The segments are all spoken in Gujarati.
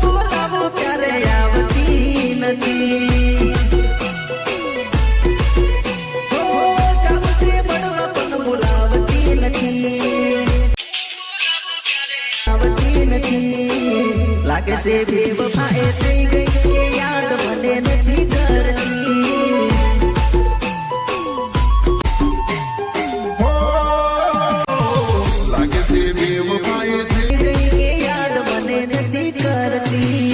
બોલાવું ત્યારે આવતી નથી. જાવશે મળવા પણ બોલાવતી નથી. આવતી નથી. લાગે છે બેવફા એ થઈ ગઈ કે યાદ મને નથી કરતી. લાગે છે બેવફા એ થઈ ગઈ કે યાદ મને નથી કરતી.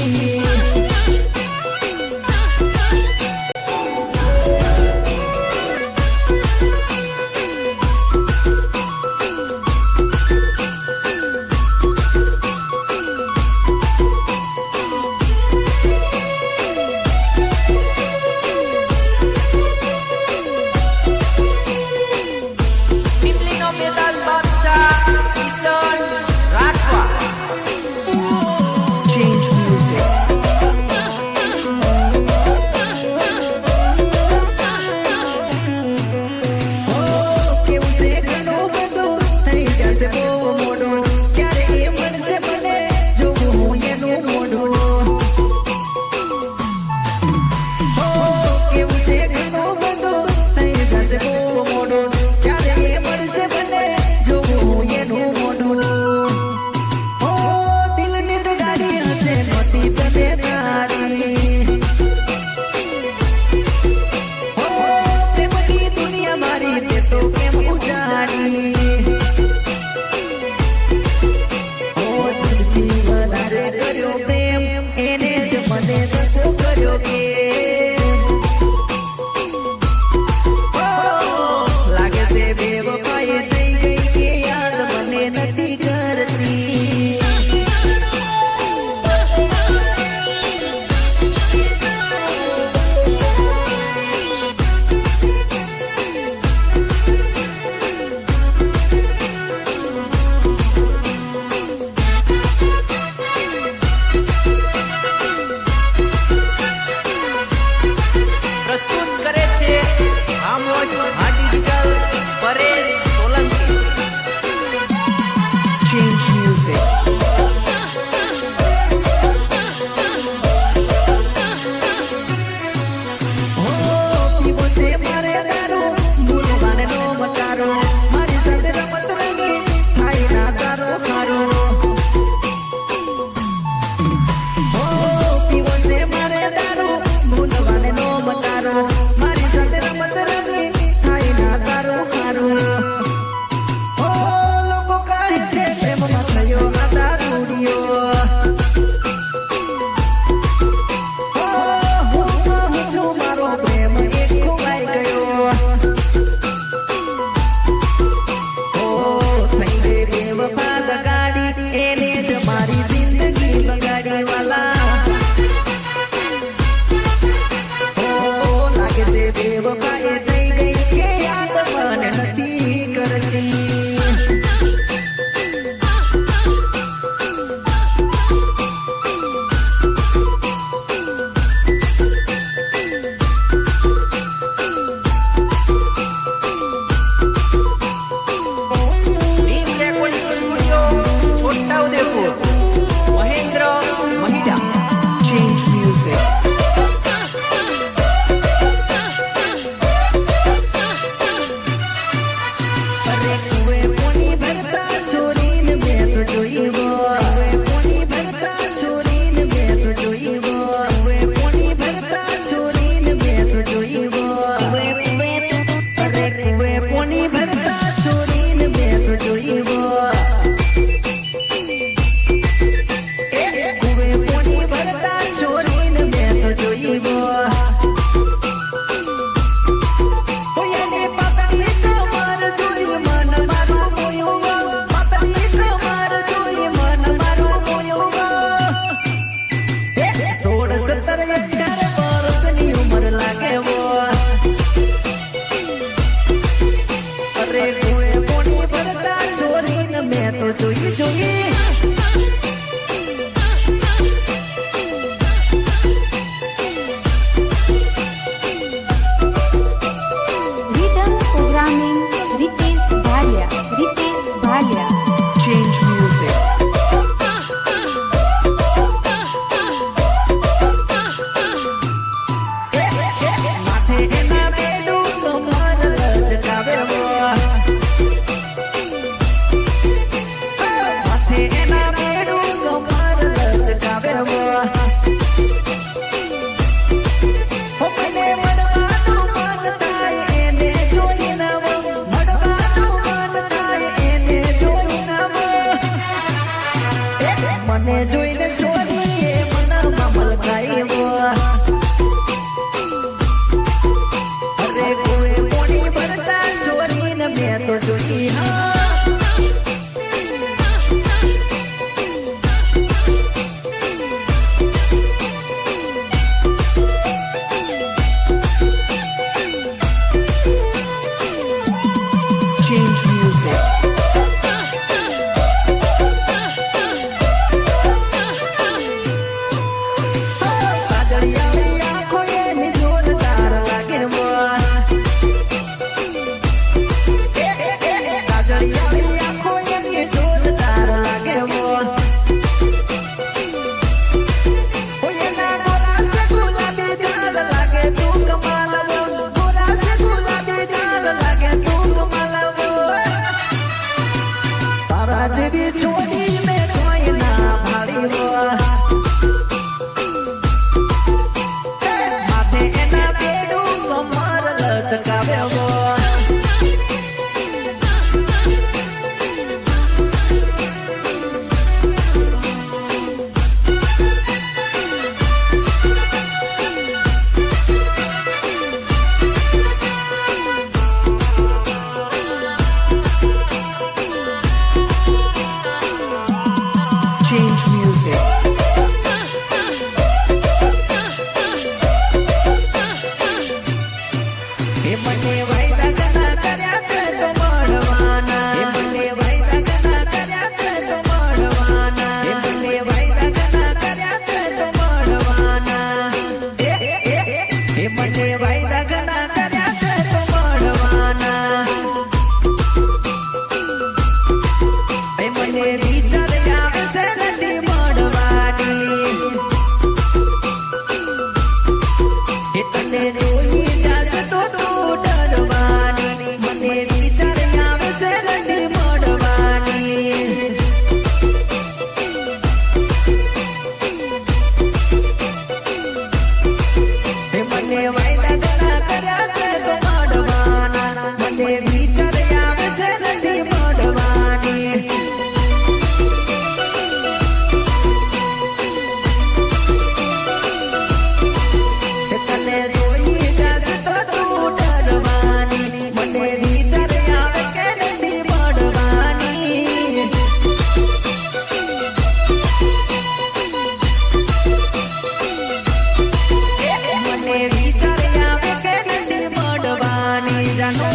મને જોઈને છોરીએ મનમાં મલકાયો અરે કોઈ પોણી ભરતા છોરીને મેં તો જોઈ Change music. સાદળિયાની આંખો એની જોરદાર લાગે સાદળિયાની આંખો એની જોરદાર લાગે એના ગોરા સે ગુલાબી ગાલ લાગે તું કમાલ ગોરા સે ગુલાબી ગાલ લાગે તું કમાલ તારા જેવી છોડી મેં કોઈ ના ભાળી માથે એના બેડું કમર લચકાવ્યો Change music. એ મને વાયદા ગના કર્યા તે તો મળવાના એ મને વાયદા ગના કર્યા તે તો મળવાના એ મને વાયદા ગના કર્યા તે તો મળવાના એ મને વાયદા ગના કર્યા તે તો મળવાના એ મને વિચાર આવે છે નથી મળવાની એ તને જોઈ જાશે તો તું ડરવાની મને વિચાર આવે છે નથી મળવાની એ મને વાયદા ગણા કર્યા છે તો મળવાના મને વિચાર આવે છે નથી મળવાની તને જોઈ જાશે તો તું ડરવાની મને વિચાર આવે કે નથી મળવાની મને વિચાર આવે કે નથી મળવાની જાનો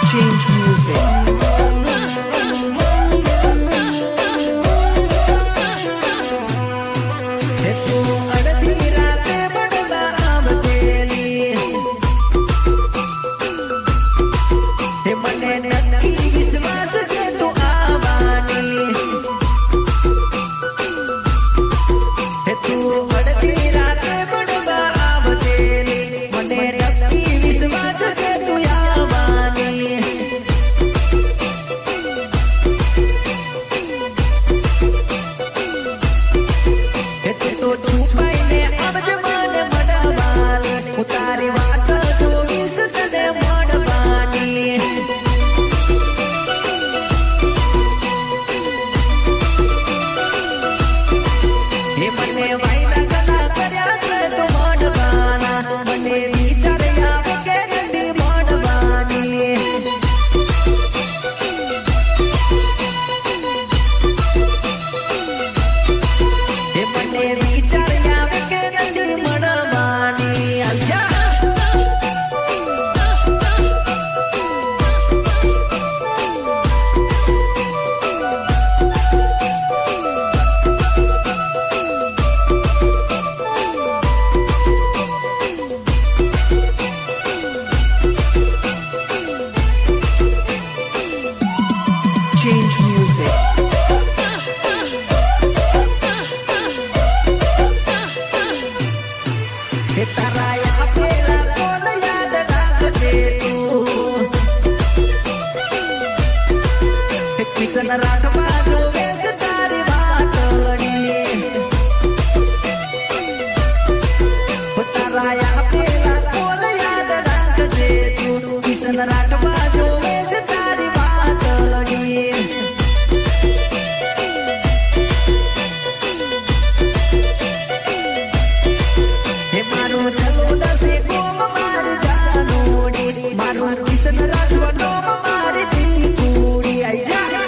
Change music. તું અડધી રાતે મળવા આવજેલી મને નક્કી વિશ્વાસ છે તું આવવાની તું અડધી રાતે મળવા આવજેલી મને નક્કી વિશ્વાસ છે તું આવવાની તો છુપાઈને આવજે મને મળવાની હું તારી વાત જોઈશ તને મળવાની કિશન રાઠવા જોવે છે તારી વાટડી તારા આપેલા કોલ યાદ રાખજે તું કિશન રાઠવા જોવે છે તારી વાટડી હે મારું ચલો દસે ગોમ મારી જાનોડી મારું કિશન રાઠવા નોમ મારી દીકુડી આઈ જા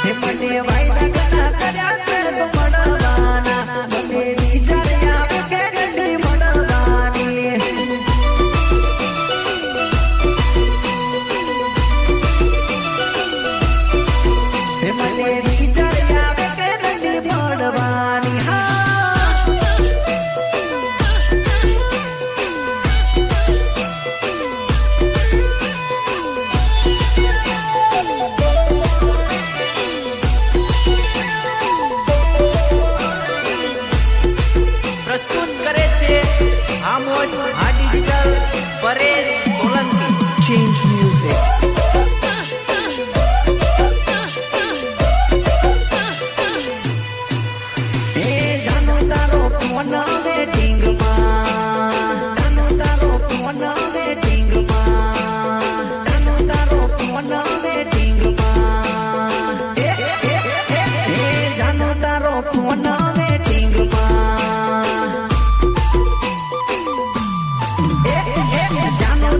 હે મને વાયદા ઘણા કર્યા છે તો મળવાના મને વિચાર આવે કે ગડી મળવાની હે મને વિચાર આવે કે ગડી મળવાની હા પ્રસ્તુત કરે છે આમોદ આ digital Paresh Solanki. Change music. હે જાનો તારો ફોન વેટિંગ માં જાનો તારો ફોન વેટિંગ માં જાનો તારો ફોન વેટિંગ માં હે જાનો તારો ફોન વેટિંગ માં જાનો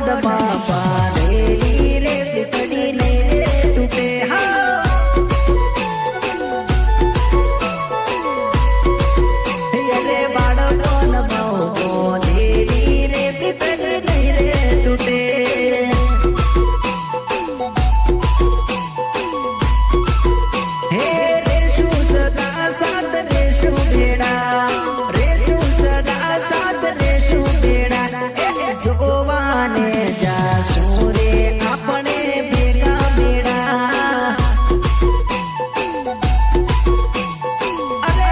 પદમાં પારેલી રે પીતળી નહીં રે તૂટે હા રે બાળપણમાં બાંધેલી રે પીતળી નહીં રે તૂટે હે રેશું સદા સાથ રેશું ભેડા રેશું સદા સાથ રેશું ભેડા જોવાને જાશું રે આપણે ભેગા ભેડા અરે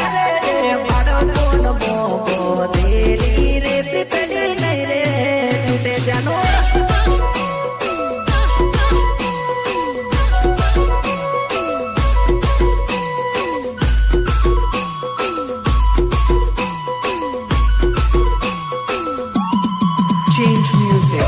અરે રે બાળકોનો મોકો દેલી રે પીતળી નહીં રે તૂટે જાનો Change music.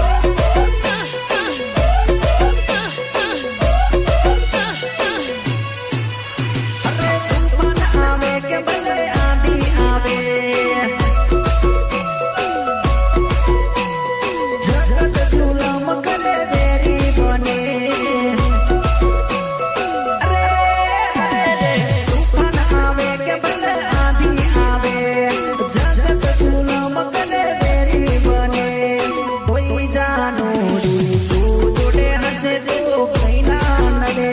અરે તુફાન આવે કે ભલે આંધી આવે જગત જુલમ કરે વેરી બને અરે અરે રે તુફાન આવે કે ભલે આંધી આવે જગત જુલમ કરે વેરી બને કોઈ જાનોડી તું જોડે હસે તો કઈ ના નડે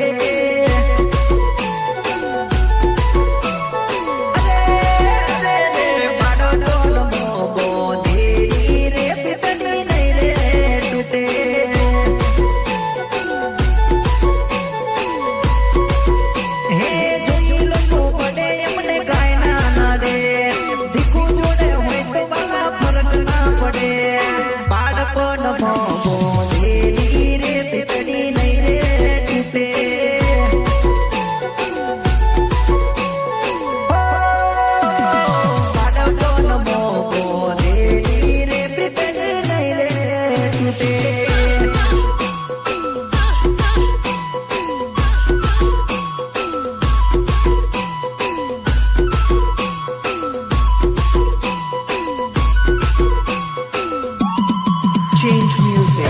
Change music.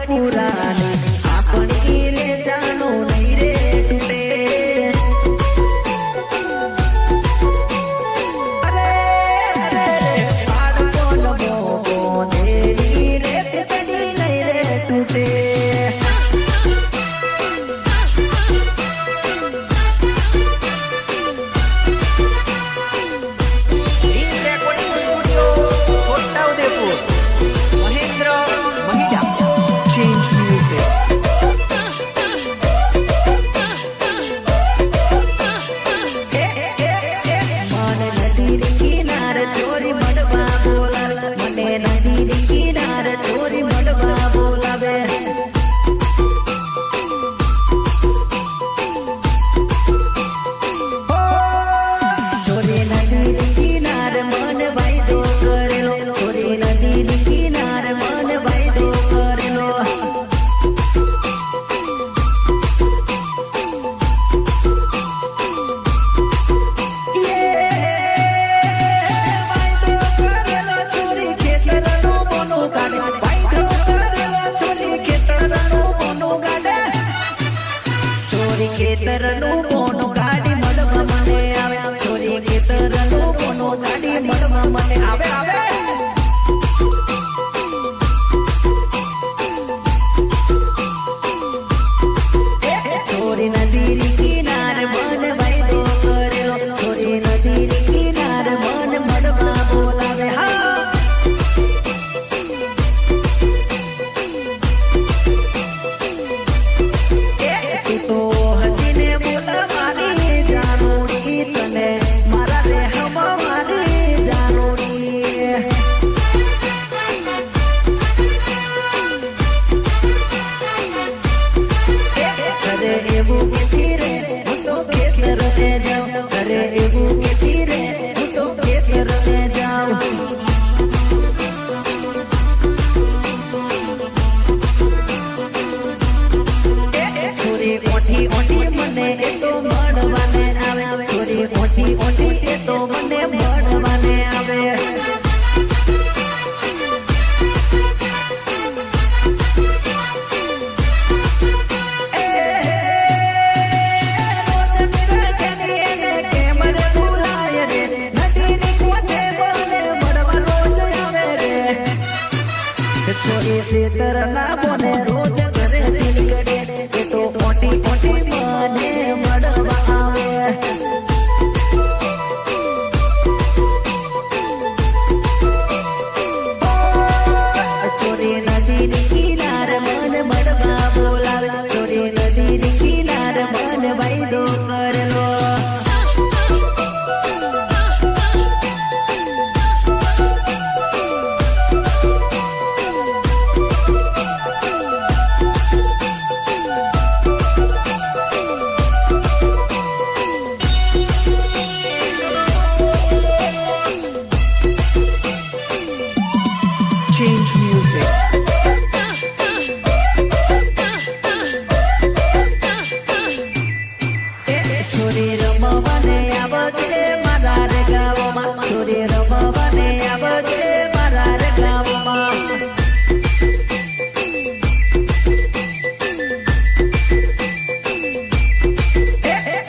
પુરાણી આપણી રે જાણો નહીં રે તૂટે અરે અરે રે બાળકોનો મોકો દેલી રે પીતળી નહીં રે તૂટે recording studio Chhota Udepur Mahendra Mahida Change music. મને નદી કિનાર ચોરી મળવા બોલાવે મને નદી કિનાર ચોરી મળવા બોલાવે ચોરી નદી કિનાર મન વાયદો કરેલો ચોરી નદી કિનાર મન વાયદો કરેલો ખેતરનું કોનું ગાડી મળવા મને આવે ચોરી ખેતરનું કોનું ગાડી મળવા મને આવે આવે છોરી ઓઠી ઓઠી મને એ તો મળવાને આવે છોરી ઓઠી ઓઠી એ તો મને મળવાને આવે છોરી સેતર ના બોને રોજ ઘરે દિલ ગડે એ તો ઓઠી ઓઠી મને મળવા આવે છોરી નદીની કિનારે મન મળવા બોલાવે છોરી નદીની કિનારે મન વાયદો કરેલો Change music. છોરી રમવાને આવજે મારા રે ગામમાં છોરી રમવાને આવજે મારા રે ગામમાં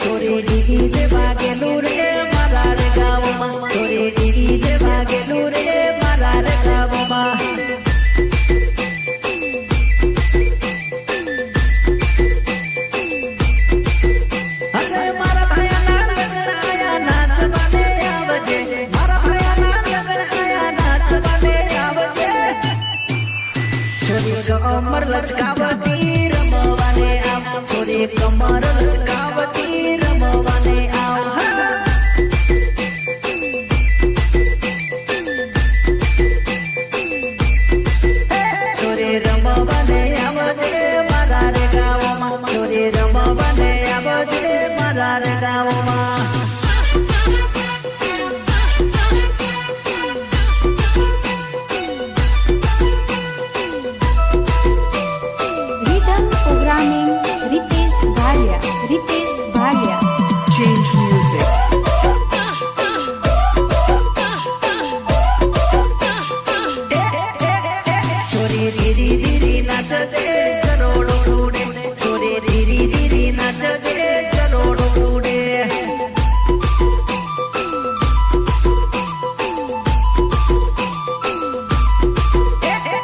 છોરી ડીગી જે વાગેલું રે મારા રે ગામમાં છોરી ડીગી જે વાગેલું રે મારા રે ગામમાં કમર લચકાવતી રમવાને આવ છોરી કમર લચકાવતી રમવાને આવ છોરી રમવાને આવજે મારા રે ગામમાં છોરી રમવાને આવજે મારા રે ગામમાં Programming Ritesh Bhalia. Change music. છોરી ધીરી ધીરી નાચજે સરોડો ઉડે છોરી ધીરી ધીરી નાચજે સરોડો ઉડે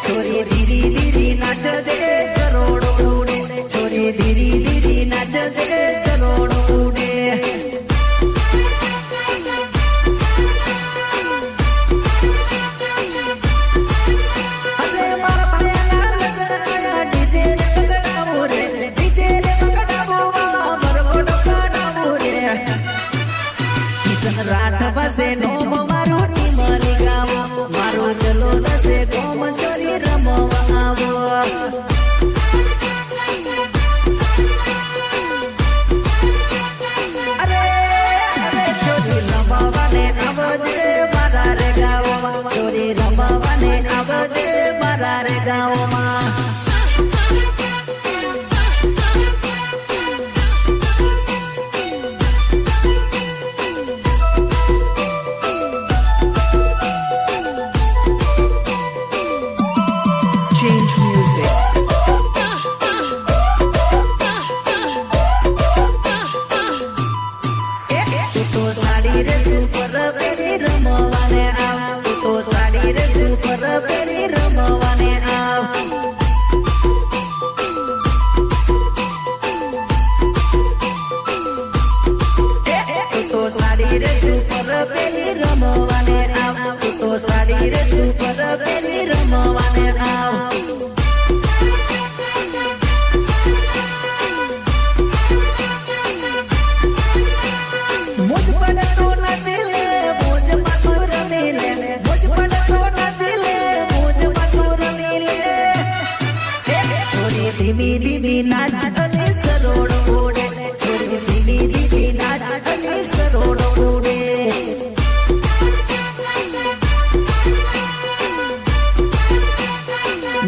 છોરી ધીરી ધીરી નાચજે સરોડો ઉડે છોરી ધીરી ધીરી નાચજે સરોડો ઉડે રાઠ પાસે નોમ મારું ટીમલી ગાવો મારો ચલો દસે ગોમ છોરી રમવા આવો અરે અરે છોરી રમવાને આવજે મારા રે ગાવમાં છોરી રમવાને આવજે મારા રે ગાવમાં Change music. તું તો સાડી રે સુપર પહેરી રમવાને આવ તું તો સાડી રે સુપર પહેરી રમવાને આવ તું તો સાડી રે સુપર પહેરી રમવાને આવ તું તો સાડી રે સુપર પહેરી રમવાને આવ મુજ પર તો નચલે મુજ મધુર મિલે મુજ પર તો નચલે મુજ મધુર મિલે છોરી ધીમી ધીમી નાચ અને સરોડ ઉડે છોરી ધીમી ધીમી નાચ અને સરોડ ઉડે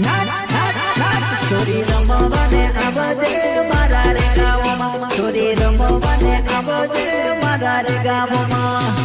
નાચ નાચ નાચ છોરી રમવાને આવજે મારા રે ચોરી રમવાને આવજે મારા રે ગામમાં